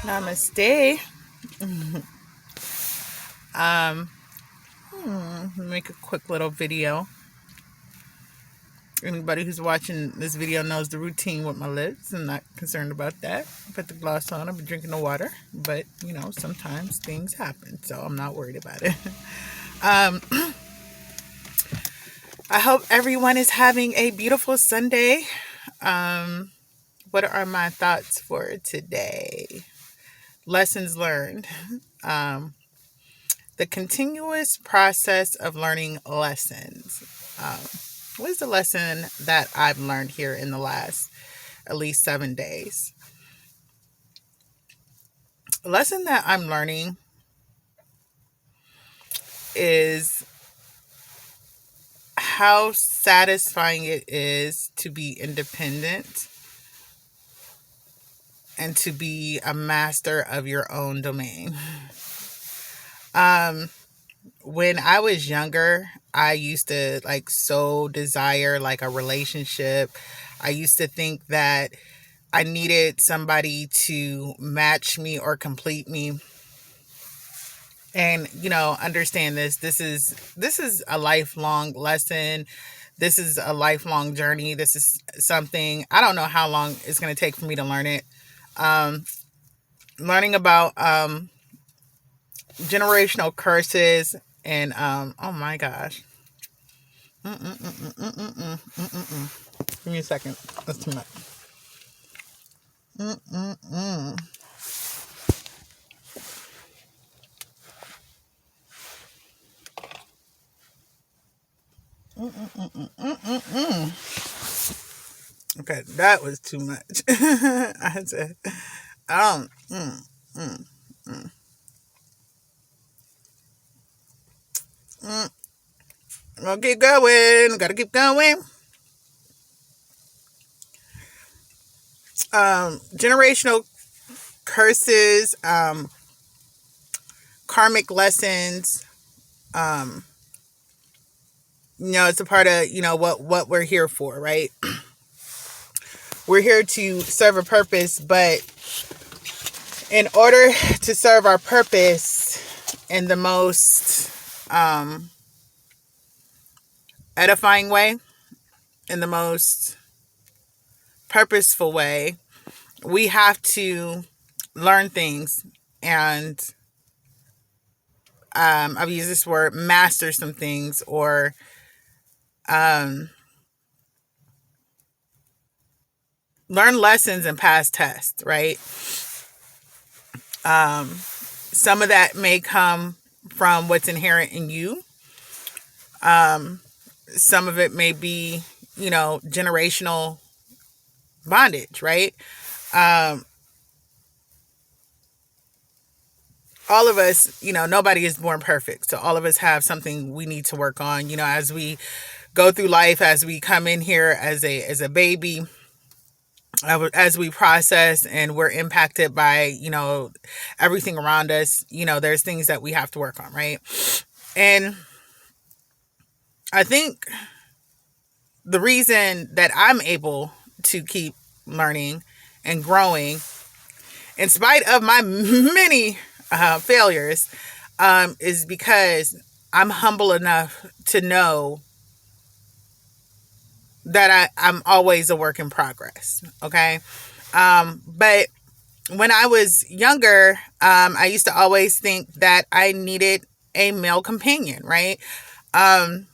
Namaste. um, Make a quick little video. Anybody who's watching this video knows the routine with my lips. I'm not concerned about that. Put the gloss on. I've been drinking the water, but sometimes things happen, so I'm not worried about it. I hope everyone is having a beautiful Sunday. What are my thoughts for today? Lessons learned. The continuous process of learning lessons. What is the lesson that I've learned here in the last at least 7 days? The lesson that I'm learning is how satisfying it is to be independent and to be a master of your own domain. When I was younger, I used to so desire a relationship. I used to think that I needed somebody to match me or complete me. And understand this. This is a lifelong lesson. This is a lifelong journey. This is something I don't know how long it's going to take for me to learn it. Learning about generational curses and oh my gosh. Give me a second. That's too much. Okay, that was too much. I said, I'll keep going. Gotta keep going. Generational curses, karmic lessons. It's a part of what we're here for, right? We're here to serve a purpose, but in order to serve our purpose in the most edifying way, in the most purposeful way, we have to learn things and I've used this word, master some things, or learn lessons and pass tests, right? Some of that may come from what's inherent in you. Some of it may be, generational bondage, right? All of us, nobody is born perfect. So all of us have something we need to work on, as we go through life, as we come in here as a baby, as we process and we're impacted by, everything around us, there's things that we have to work on, right? And I think the reason that I'm able to keep learning and growing, in spite of my many failures, is because I'm humble enough to know that I'm always a work in progress. Okay. But when I was younger, I used to always think that I needed a male companion, right? And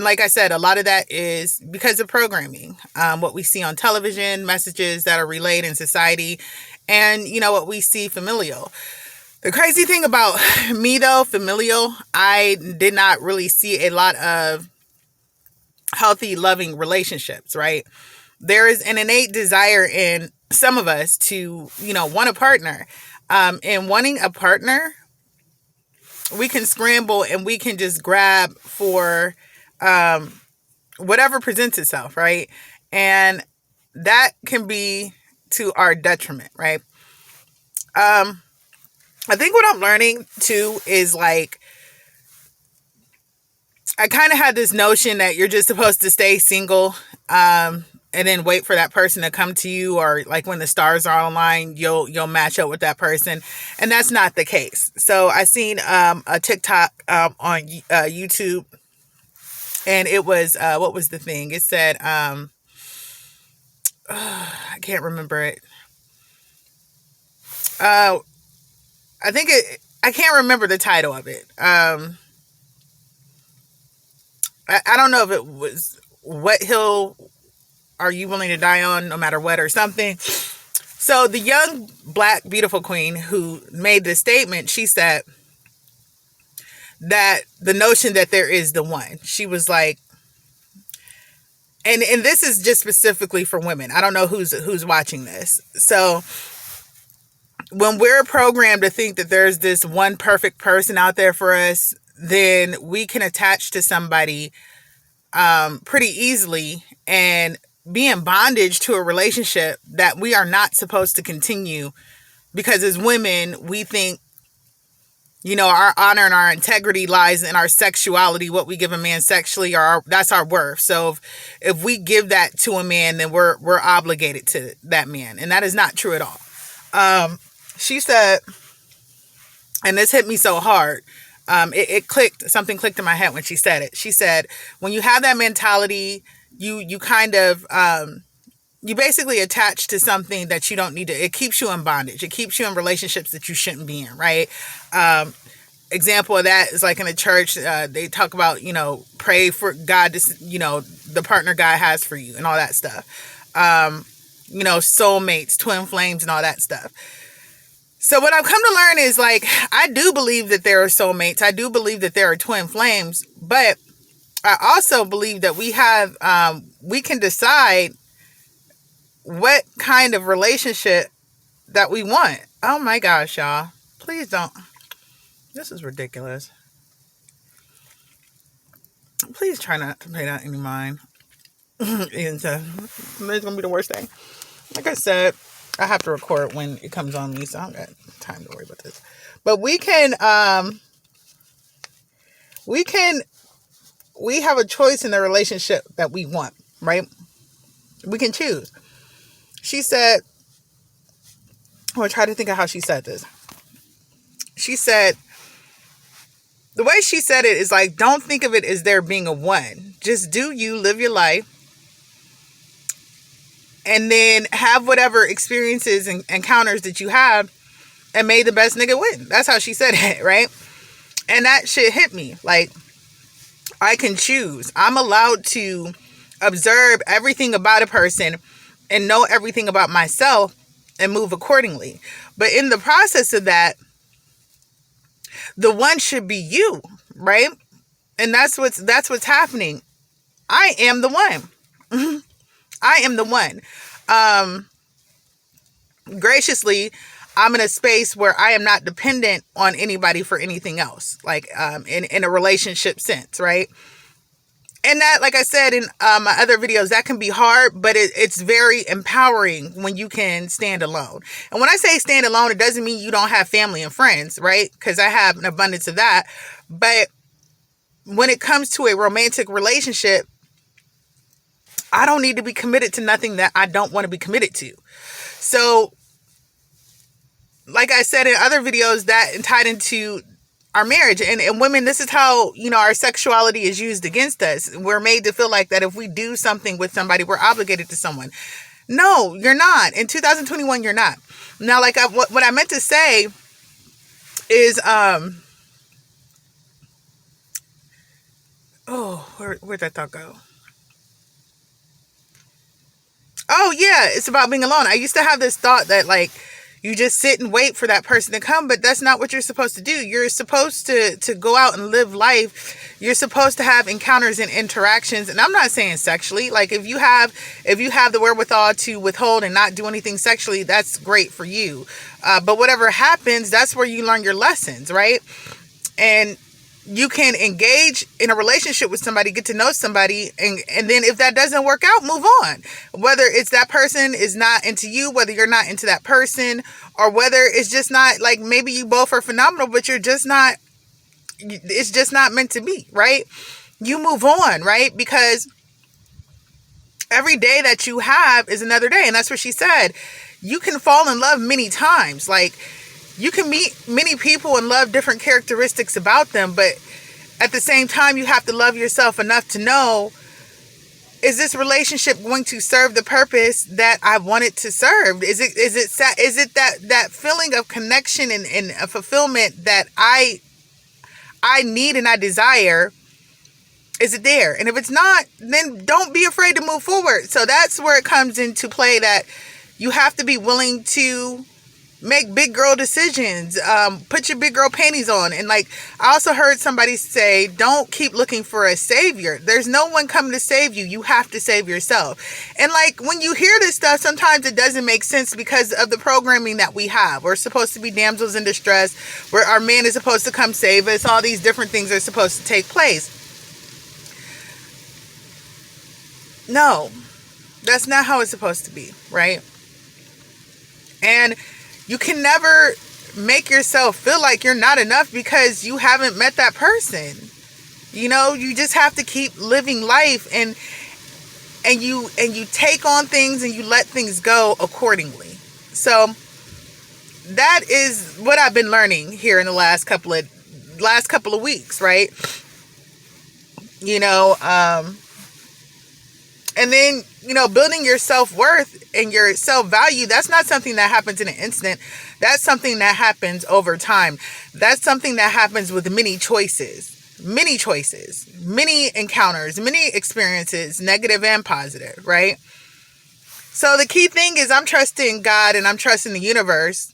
like I said, a lot of that is because of programming, what we see on television, messages that are relayed in society, and what we see familial. The crazy thing about me though, familial, I did not really see a lot of healthy, loving relationships, right? There is an innate desire in some of us to, want a partner. And wanting a partner, we can scramble and we can just grab for whatever presents itself, right? And that can be to our detriment, right? I think what I'm learning too is I kind of had this notion that you're just supposed to stay single and then wait for that person to come to you, or like when the stars are online, you'll match up with that person, and that's not the case. So I seen a TikTok on YouTube, and it was what was the thing? It said I can't remember it. I think I can't remember the title of it. I don't know if it was What Hill Are You Willing to Die On, no matter what, or something. So the young black beautiful queen who made this statement, she said that the notion that there is the one, she was like, and this is just specifically for women. I don't know who's watching this. So when we're programmed to think that there's this one perfect person out there for us, then we can attach to somebody pretty easily and be in bondage to a relationship that we are not supposed to continue, because as women, we think, our honor and our integrity lies in our sexuality, what we give a man sexually, or that's our worth. So if we give that to a man, then we're obligated to that man. And that is not true at all. She said, and this hit me so hard, it clicked, something clicked in my head when she said it. She said, when you have that mentality, you kind of, you basically attach to something that you don't need to. It keeps you in bondage. It keeps you in relationships that you shouldn't be in, right? Example of that is like in a church, they talk about, pray for God to, the partner God has for you and all that stuff. Soulmates, twin flames, and all that stuff. So what I've come to learn is, like, I do believe that there are soulmates. I do believe that there are twin flames, but I also believe that we can decide what kind of relationship that we want. Oh my gosh, y'all. Please don't. This is ridiculous. Please try not to pay that any mind. It's going to be the worst thing. Like I said, I have to record when it comes on me, so I don't got time to worry about this. But we have a choice in the relationship that we want, right? We can choose. She said, I'm try to think of how she said this. She said, the way she said it is like, don't think of it as there being a one. Just do you, live your life, and then have whatever experiences and encounters that you have, and may the best nigga win. That's how she said it, right? And that shit hit me. Like, I can choose. I'm allowed to observe everything about a person and know everything about myself and move accordingly. But in the process of that, the one should be you, right? And that's what's happening. I am the one. I am the one. Graciously, I'm in a space where I am not dependent on anybody for anything else, like in a relationship sense, right? And that, like I said in my other videos, that can be hard, but it's very empowering when you can stand alone. And when I say stand alone, it doesn't mean you don't have family and friends, right? Because I have an abundance of that. But when it comes to a romantic relationship, I don't need to be committed to nothing that I don't want to be committed to. So, like I said in other videos, that tied into our marriage. And women, this is how, our sexuality is used against us. We're made to feel like that if we do something with somebody, we're obligated to someone. No, you're not. In 2021, you're not. Now, like what I meant to say is, where'd that thought go? Oh yeah, it's about being alone. I used to have this thought that, like, you just sit and wait for that person to come, but that's not what you're supposed to do. You're supposed to go out and live life. You're supposed to have encounters and interactions. And I'm not saying sexually. Like, if you have the wherewithal to withhold and not do anything sexually, that's great for you. But whatever happens, that's where you learn your lessons, right? And you can engage in a relationship with somebody, get to know somebody, and then if that doesn't work out, move on. Whether it's that person is not into you, whether you're not into that person, or whether it's just not, like, maybe you both are phenomenal, but you're just not, it's just not meant to be, right? You move on, right? Because Every day that you have is another day. And that's what she said. You can fall in love many times. Like, you can meet many people and love different characteristics about them, but at the same time, you have to love yourself enough to know, is this relationship going to serve the purpose that I want it to serve? Is it that feeling of connection and a fulfillment that I need and I desire? Is it there? And if it's not, then don't be afraid to move forward. So that's where it comes into play, that you have to be willing to make big girl decisions. Put your big girl panties on. And like, I also heard somebody say, don't keep looking for a savior. There's no one coming to save you. You have to save yourself. And like, when you hear this stuff, sometimes it doesn't make sense because of the programming that we have. We're supposed to be damsels in distress, where our man is supposed to come save us. All these different things are supposed to take place. No, that's not how it's supposed to be, right? And you can never make yourself feel like you're not enough because you haven't met that person. You know, you just have to keep living life, and you take on things and you let things go accordingly. So that is what I've been learning here in the last couple of weeks, right? You know, and then, you know, building your self-worth and your self-value, that's not something that happens in an instant. That's something that happens over time. That's something that happens with many choices, many encounters, many experiences, negative and positive, right? So the key thing is, I'm trusting God and I'm trusting the universe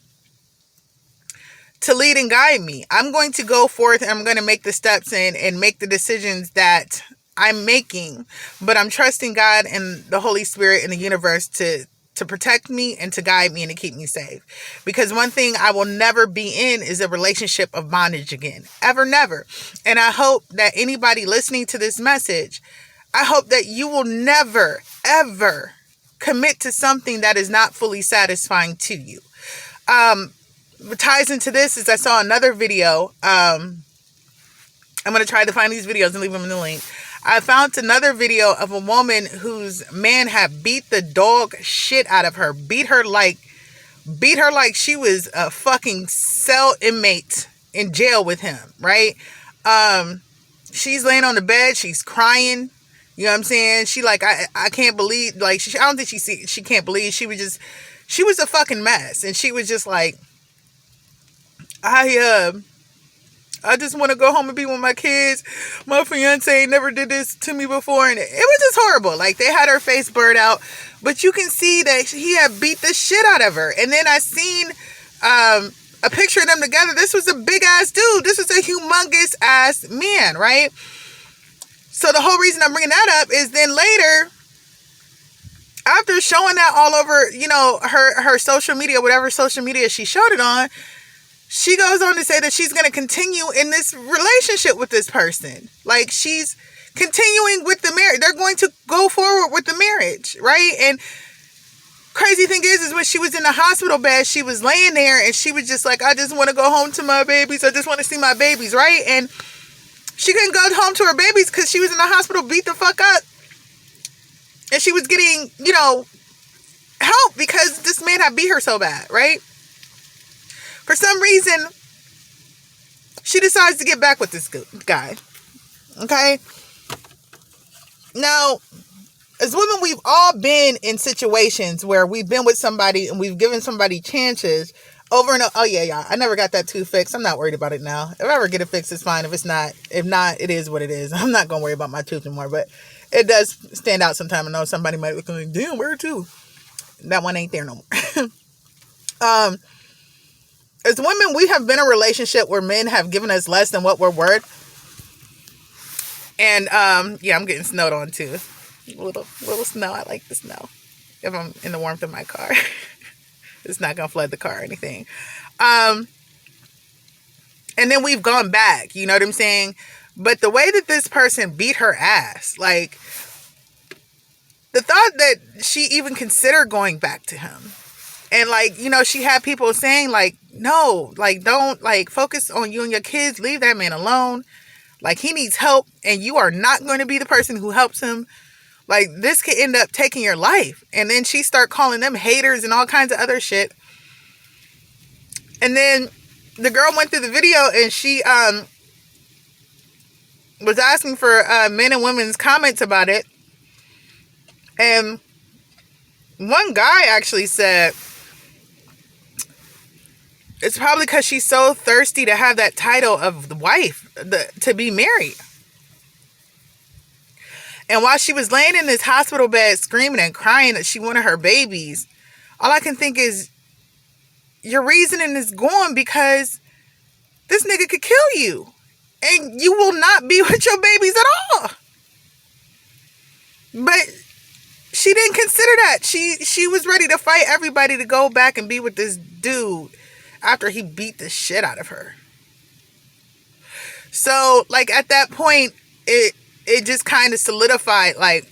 to lead and guide me. I'm going to go forth and I'm going to make the steps and make the decisions that I'm making, but I'm trusting God and the Holy Spirit and the universe to protect me and to guide me and to keep me safe. Because one thing I will never be in is a relationship of bondage again. Ever, never. And I hope that anybody listening to this message, I hope that you will never, ever commit to something that is not fully satisfying to you. What ties into this is I saw another video. I'm going to try to find these videos and leave them in the link. I found another video of a woman whose man had beat the dog shit out of her. Beat her like she was a fucking cell inmate in jail with him, right? She's laying on the bed. She's crying. You know what I'm saying? She like, I can't believe, like, I don't think she can't believe. She was a fucking mess. And she was just like, I just want to go home and be with my kids. My fiance never did this to me before. And it was just horrible. Like, they had her face blurred out. But you can see that he had beat the shit out of her. And then I seen a picture of them together. This was a big ass dude. This was a humongous ass man, right? So the whole reason I'm bringing that up is then later, after showing that all over, you know, her social media, whatever social media she showed it on, she goes on to say that she's going to continue in this relationship with this person. Like, she's continuing with the marriage. They're going to go forward with the marriage, right? And crazy thing is when she was in the hospital bed, she was laying there and she was just like, I just want to go home to my babies. I just want to see my babies, right? And she couldn't go home to her babies because she was in the hospital beat the fuck up. And she was getting, you know, help because this man had beat her so bad, right? For some reason, she decides to get back with this guy. Okay? Now, as women, we've all been in situations where we've been with somebody and we've given somebody chances over and over. Oh, yeah. I never got that tooth fixed. I'm not worried about it now. If I ever get it fixed, it's fine. If not, it is what it is. I'm not going to worry about my tooth anymore. But it does stand out sometimes. I know somebody might look like, damn, where to? That one ain't there no more. As women, we have been in a relationship where men have given us less than what we're worth. And, yeah, I'm getting snowed on too. Little snow. I like the snow. If I'm in the warmth of my car. It's not going to flood the car or anything. And then we've gone back. You know what I'm saying? But the way that this person beat her ass, like, the thought that she even considered going back to him. And, like, you know, she had people saying, like, no, like, don't, like, focus on you and your kids. Leave that man alone. Like, he needs help, and you are not going to be the person who helps him. Like, this could end up taking your life. And then she start calling them haters and all kinds of other shit. And then the girl went through the video and she was asking for men and women's comments about it. And one guy actually said, it's probably because she's so thirsty to have that title of the wife, to be married. And while she was laying in this hospital bed screaming and crying that she wanted her babies, all I can think is, your reasoning is gone because this nigga could kill you. And you will not be with your babies at all. But she didn't consider that. She was ready to fight everybody to go back and be with this dude after he beat the shit out of her. So, like, at that point, it just kind of solidified, like,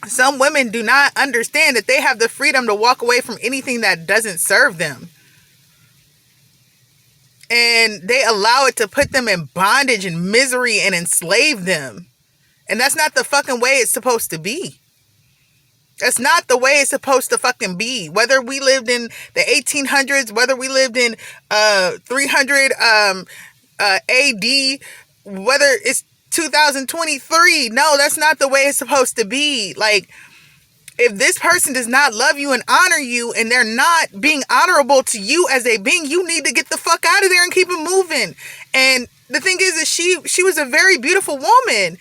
some women do not understand that they have the freedom to walk away from anything that doesn't serve them. And they allow it to put them in bondage and misery and enslave them. And that's not the fucking way it's supposed to be. That's not the way it's supposed to fucking be. Whether we lived in the 1800s, whether we lived in 300 AD, whether it's 2023. No, that's not the way it's supposed to be. Like, if this person does not love you and honor you, and they're not being honorable to you as a being, you need to get the fuck out of there and keep it moving. And the thing is that she was a very beautiful woman,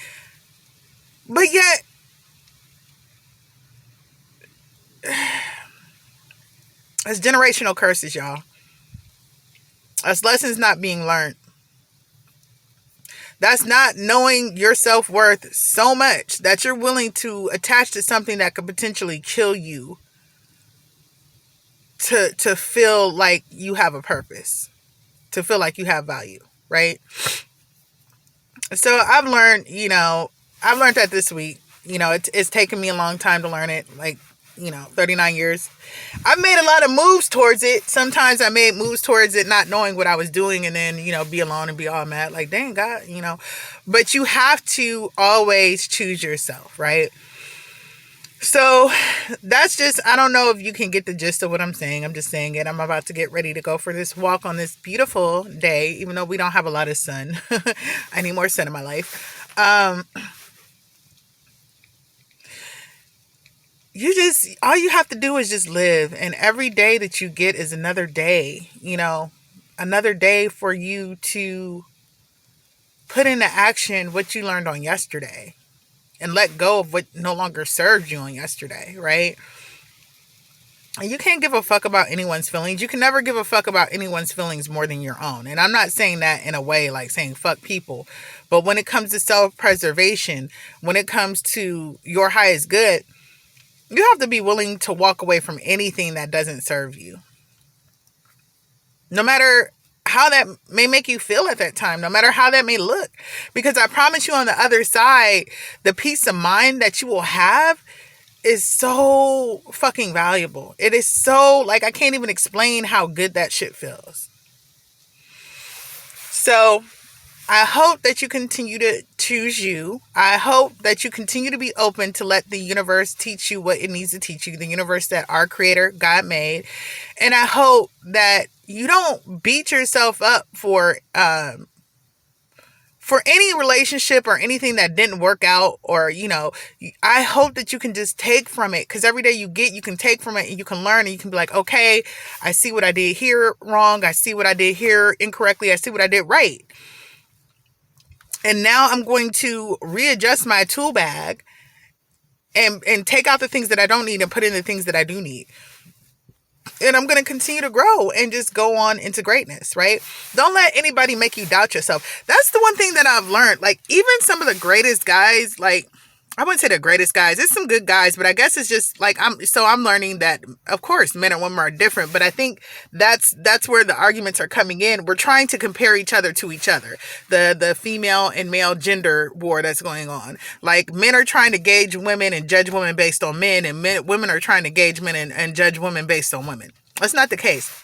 but yet it's generational curses, y'all. That's lessons not being learned. That's not knowing your self-worth so much that you're willing to attach to something that could potentially kill you to feel like you have a purpose, to feel like you have value, right? So I've learned that this week. It's taken me a long time to learn it, like, 39 years. I've made a lot of moves towards it. Sometimes I made moves towards it not knowing what I was doing, and then, be alone and be all mad, like, dang God, but you have to always choose yourself, right? So that's just, I don't know if you can get the gist of what I'm saying. I'm just saying it. I'm about to get ready to go for this walk on this beautiful day, even though we don't have a lot of sun. I need more sun in my life. All you have to do is just live. And every day that you get is another day, another day for you to put into action what you learned on yesterday and let go of what no longer served you on yesterday, right? And you can't give a fuck about anyone's feelings. You can never give a fuck about anyone's feelings more than your own. And I'm not saying that in a way like saying fuck people, but when it comes to self-preservation, when it comes to your highest good, you have to be willing to walk away from anything that doesn't serve you. No matter how that may make you feel at that time, no matter how that may look. Because I promise you, on the other side, the peace of mind that you will have is so fucking valuable. It is so, like, I can't even explain how good that shit feels. So I hope that you continue to choose you. I hope that you continue to be open to let the universe teach you what it needs to teach you. The universe that our creator, God, made. And I hope that you don't beat yourself up for any relationship or anything that didn't work out, or, I hope that you can just take from it, because every day you can take from it and you can learn, and you can be like, okay, I see what I did here wrong. I see what I did here incorrectly. I see what I did right. And now I'm going to readjust my tool bag and take out the things that I don't need and put in the things that I do need. And I'm going to continue to grow and just go on into greatness, right? Don't let anybody make you doubt yourself. That's the one thing that I've learned. Like, even some of the greatest guys, like, I wouldn't say the greatest guys. There's some good guys, but I guess it's just like, I'm learning that, of course, men and women are different, but I think that's where the arguments are coming in. We're trying to compare each other to each other. The female and male gender war that's going on. Like, men are trying to gauge women and judge women based on men, and women are trying to gauge men and judge women based on women. That's not the case.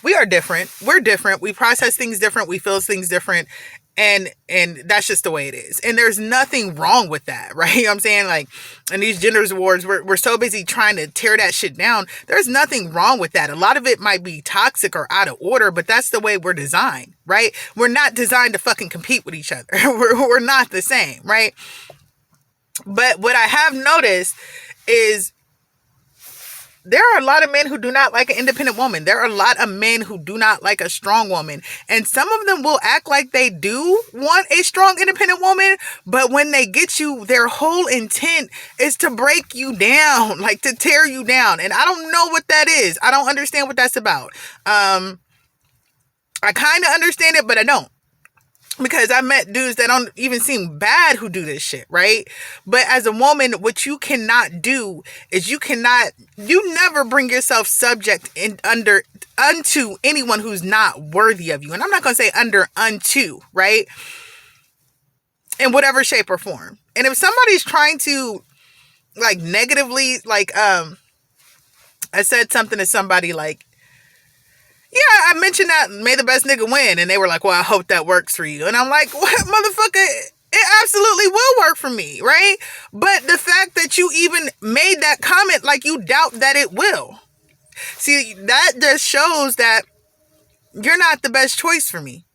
We are different. We're different. We process things different. We feel things different. And that's just the way it is, and there's nothing wrong with that, right? You know what I'm saying? Like, in these gender wars, we're so busy trying to tear that shit down. There's nothing wrong with that. A lot of it might be toxic or out of order, but that's the way we're designed, right? We're not designed to fucking compete with each other. We're not the same, right? But what I have noticed is there are a lot of men who do not like an independent woman. There are a lot of men who do not like a strong woman. And some of them will act like they do want a strong, independent woman. But when they get you, their whole intent is to break you down, like to tear you down. And I don't know what that is. I don't understand what that's about. I kind of understand it, but I don't. Because I met dudes that don't even seem bad who do this shit, right? But as a woman, what you cannot do is you never bring yourself subject unto anyone who's not worthy of you. And I'm not going to say unto, right? In whatever shape or form. And if somebody's trying to like negatively, like, I said something to somebody like, yeah, I mentioned that may the best nigga win. And they were like, well, I hope that works for you. And I'm like, what, motherfucker? It absolutely will work for me, right? But the fact that you even made that comment, like you doubt that it will. See, that just shows that you're not the best choice for me.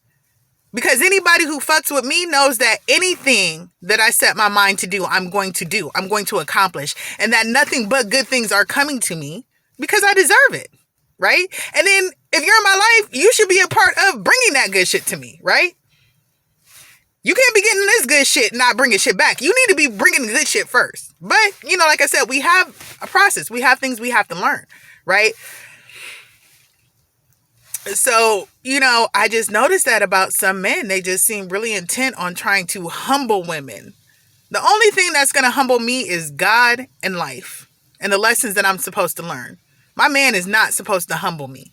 Because anybody who fucks with me knows that anything that I set my mind to do, I'm going to accomplish. And that nothing but good things are coming to me because I deserve it. Right? And then if you're in my life, you should be a part of bringing that good shit to me, right? You can't be getting this good shit and not bringing shit back. You need to be bringing the good shit first. But, you know, like I said, we have a process. We have things we have to learn, right? So, you know, I just noticed that about some men. They just seem really intent on trying to humble women. The only thing that's going to humble me is God and life and the lessons that I'm supposed to learn. My man is not supposed to humble me.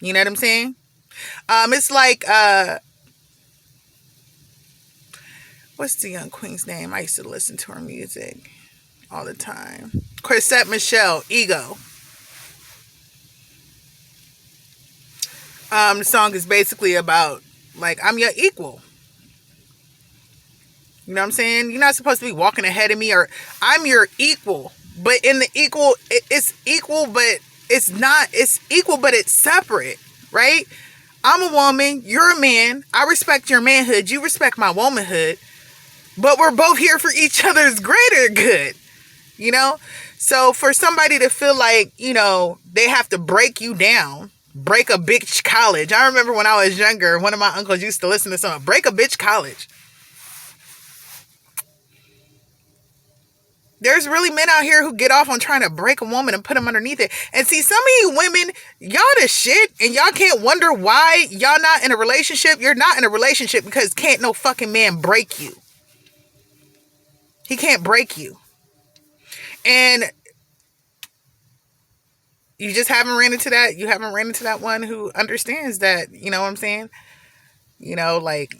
You know what I'm saying? It's like, what's the young queen's name? I used to listen to her music all the time. Chrisette Michele, Ego. The song is basically about, like, I'm your equal. You know what I'm saying? You're not supposed to be walking ahead of me, or I'm your equal. But in the equal, it's equal, but it's not. It's equal, but it's separate, right? I'm a woman. You're a man. I respect your manhood. You respect my womanhood. But we're both here for each other's greater good, you know? So for somebody to feel like, you know, they have to break you down, break a bitch college. I remember when I was younger, one of my uncles used to listen to something, break a bitch college. There's really men out here who get off on trying to break a woman and put them underneath it. And see, some of you women, y'all the shit, and y'all can't wonder why y'all not in a relationship. You're not in a relationship because can't no fucking man break you. He can't break you. And you just haven't ran into that. You haven't ran into that one who understands that, you know what I'm saying? You know, like,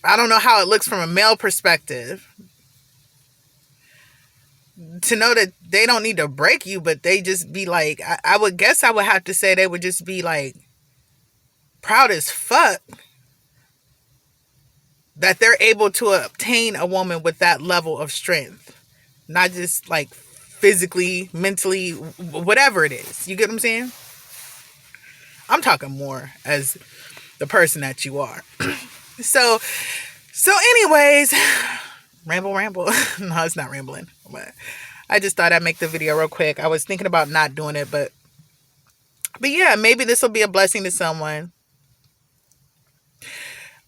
I don't know how it looks from a male perspective to know that they don't need to break you, but they just be like, I would guess I would have to say they would just be like proud as fuck that they're able to obtain a woman with that level of strength. Not just like physically, mentally, whatever it is. You get what I'm saying? I'm talking more as the person that you are. So anyways, ramble. No, it's not rambling. But I just thought I'd make the video real quick. I was thinking about not doing it, but yeah, maybe this will be a blessing to someone.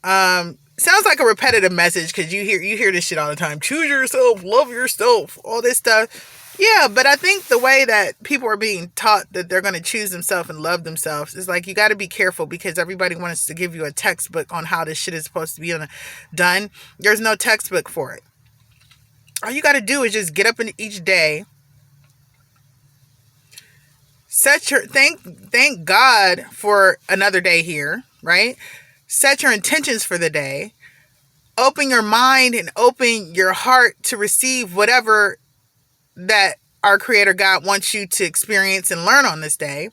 Sounds like a repetitive message because you hear this shit all the time. Choose yourself, love yourself, all this stuff. Yeah, but I think the way that people are being taught that they're going to choose themselves and love themselves is like, you got to be careful because everybody wants to give you a textbook on how this shit is supposed to be done. There's no textbook for it. All you got to do is just get up in each day. Thank God for another day here, right? Set your intentions for the day. Open your mind and open your heart to receive whatever that our Creator God wants you to experience and learn on this day.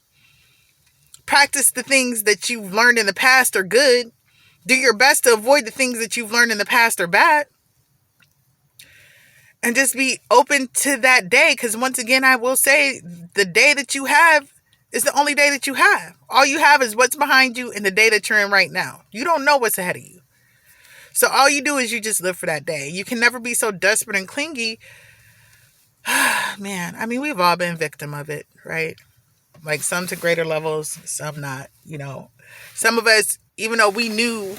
Practice the things that you've learned in the past are good. Do your best to avoid the things that you've learned in the past are bad. And just be open to that day. Because once again, I will say the day that you have is the only day that you have. All you have is what's behind you and the day that you're in right now. You don't know what's ahead of you. So all you do is you just live for that day. You can never be so desperate and clingy. Man, I mean, we've all been victim of it, right? Like some to greater levels, some not, Some of us, even though we knew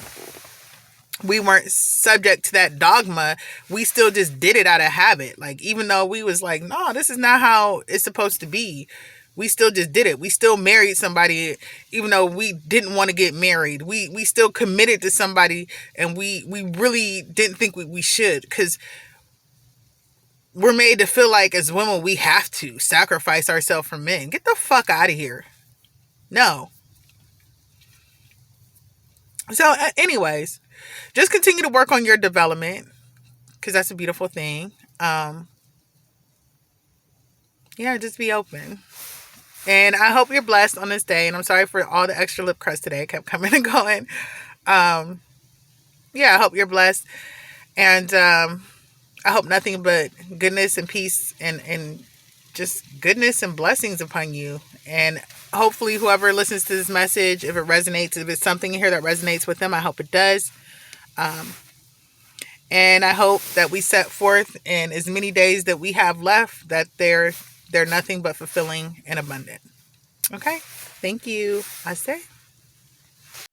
we weren't subject to that dogma, we still just did it out of habit. Like, even though we was like, no, this is not how it's supposed to be. We still just did it. We still married somebody, even though we didn't want to get married. We still committed to somebody, and we really didn't think we should, because we're made to feel like as women, we have to sacrifice ourselves for men. Get the fuck out of here. No. So anyways, just continue to work on your development, because that's a beautiful thing. Just be open. And I hope you're blessed on this day. And I'm sorry for all the extra lip crust today. It kept coming and going. I hope you're blessed. And I hope nothing but goodness and peace and just goodness and blessings upon you. And hopefully whoever listens to this message, if it resonates, if it's something in here that resonates with them, I hope it does. And I hope that we set forth in as many days that we have left, that they're nothing but fulfilling and abundant. Okay? Thank you. I say.